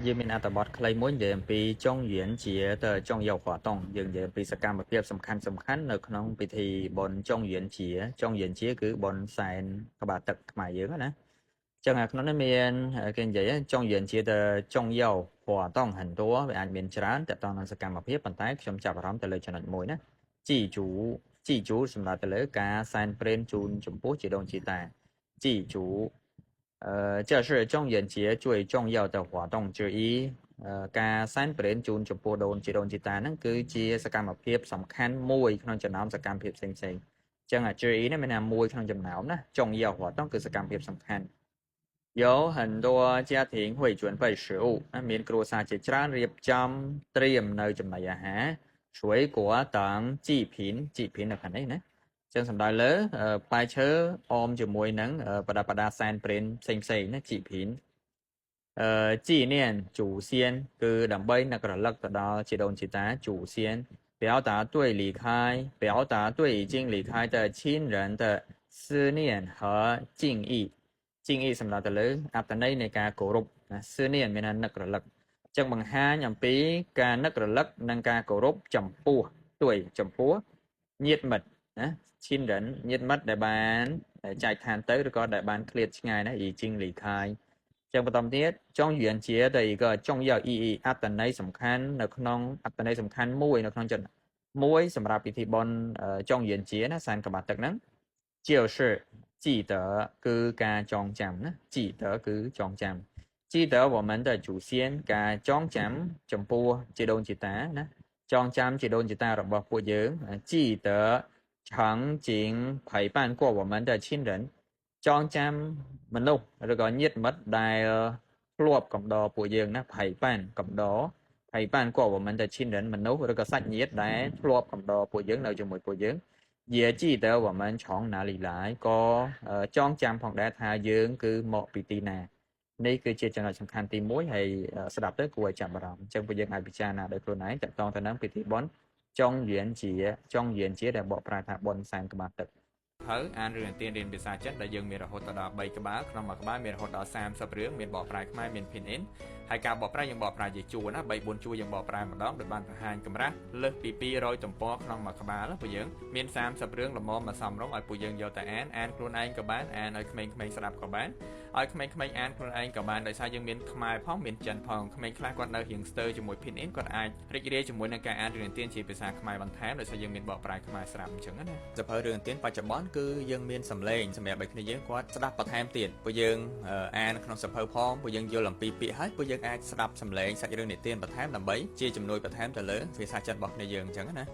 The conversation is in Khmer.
យើងមានអត្ថបទខ្លីមួយនិយាយអំពីចុងយៀនជាទៅចុងយកខតងយើងនិយាយអំពីសកម្មភាពសំខាន់នៅក្នុងពិធីបុណ្យចុងយៀនជាគឺបុណ្យសែនក្បាលទឹកខ្មែរយើងណាចឹងក្នុងនេះមានគេនិយាយចុងយៀនជាទៅចុងយកខតងហិនតួវាអាចមានច្រើនតទៅនឹងសកម្មភាពប៉ុន្តែខ្ញុំចាប់អារម្មណ៍ទៅលើចំណុចមួយណាជីជូសម្រាប់ទៅលើការសែនព្រេនជូនចំពោះជីដូនជីតាជីជូ这是中元节最重要的活动之一ការសែនព្រេនជូនចំពោះដូនជីតាហ្នឹងគឺជាសកម្មភាពសំខាន់មួយក្នុងចំណោមសកម្មភាពផ្សេងៗចឹងជានេះមានថាមួយក្នុងចំណោមណា重要活动គឺសកម្មភាពសំខាន់有很多家庭会准备食物មានគ្រួសារជាច្រើនរៀបចំត្រៀមនៅចំណីអាហារ水果等祭品នៅខាងនេះណាចឹងសំដៅលើផ្លែឈើអមជាមួយនឹងប្រដាប់ប្រដាសែនព្រេនផ្សេងណាជីភីន纪念祖先គឺដើម្បីនឹករលឹកទៅដល់ជីដូនជីតា祖先表达对已经离开的亲人的思念和敬意សម្រាប់ទៅលើអត្ថន័យនៃការគោរព思念មាននឹករលឹកចឹងបង្ហាញអំពីការនឹករលឹកនិងការគោរពចំពោះញាតិមិត្តណាឈិនរ៉ិនញាតិមិត្តដែលបានចែកឋានទៅឬក៏ដែលបានឃ្លាតឆ្ងាយណា已经离开ចឹងបន្តទៀតចុងយៀនជាទៅក៏ចុងយកអត្តន័យសំខាន់នៅក្នុងអត្តន័យសំខាន់មួយនៅក្នុងចំណមួយសម្រាប់ពិធីបុណ្យចុងយៀនជាណាសែនក្បាលទឹកហ្នឹង就是记得គឺការចងចាំណា记得គឺចងចាំ记得我们的祖先ការចងចាំចំពោះជីដូនជីតាណាចងចាំជីដូនជីតារបស់ពួកយើង记得曾经陪伴过我们的亲人ចងចាំមនុស្សឬក៏ញាតិមិត្តដែលធ្លាប់កំដរពួកយើងណាភ័យប៉ានកំដរភ័យប៉ានក៏មិនតែឈិនរនមនុស្សឬក៏សាច់ញាតិដែលធ្លាប់កំដរពួកយើងនៅជាមួយពួកយើង也记得我们从哪里来ក៏ចងចាំផងដែរថាយើងគឺមកពីទីណានេះគឺជាចំណុចសំខាន់ទី1ហើយស្ដាប់ទៅគួរឲ្យចាប់អារម្មណ៍អញ្ចឹងពួកយើងអាចពិចារណាដោយខ្លួនឯងតកតងទៅនឹងពិធីបុណ្យចុងយៀនជាដែលបកប្រែថាបុណ្យសែនក្បាលទឹកហើយអានរឿងនិទានរៀនភាសាចិនដែលយើងមានរហូតដល់3ក្បាលក្នុងមួយក្បាលមានរហូតដល់30រឿងមានបកប្រែខ្មែរមាន pin in ហើយការបកប្រែយើងបកប្រែជាជួរណា3 4ជួរយើងបកប្រែម្ដងដោយបានបង្ហាញកម្រាស់លើសពី200ទំព័រក្នុងមួយក្បាលពួកយើងមាន30រឿងល្មមមកសំរុំឲ្យពួកយើងយកទៅអានខ្លួនឯងក៏បានអានឲ្យក្មេងៗស្ដាប់ក៏បានឲ្យក្មេងៗអានខ្លួនឯងក៏បានដោយសារយើងមានខ្មែរផងមានចិនផងក្មេងខ្លះគាត់នៅរៀងស្ទើជាមួយ pin in គាត់អាចរីករាយជាមួយនឹងការអានរឿងនិទានជាភាសាខ្មែរបន្ថែមដោយសារយើងមានបកប្រែខ្មែរស្រាប់អញ្ចឹងណាសៀវភៅរឿងនិទានបច្ចុប្បន្នគឺយើងមានសម្លេងសម្រាប់ឲ្យគ្នាយើងគាត់ស្ដាប់បន្ថែមទៀតពួកយើងអានក្នុងសៀវភៅផងពួកយើងយល់អំពីពាក្យហើយពួកយើងអាចស្ដាប់សម្លេងសាច់រឿងនិទានបន្ថែមដើម្បីជាជំនួយបន្ថែមទៅលើភាសាចិនរបស់គ្នាយើងអញ្ចឹងណា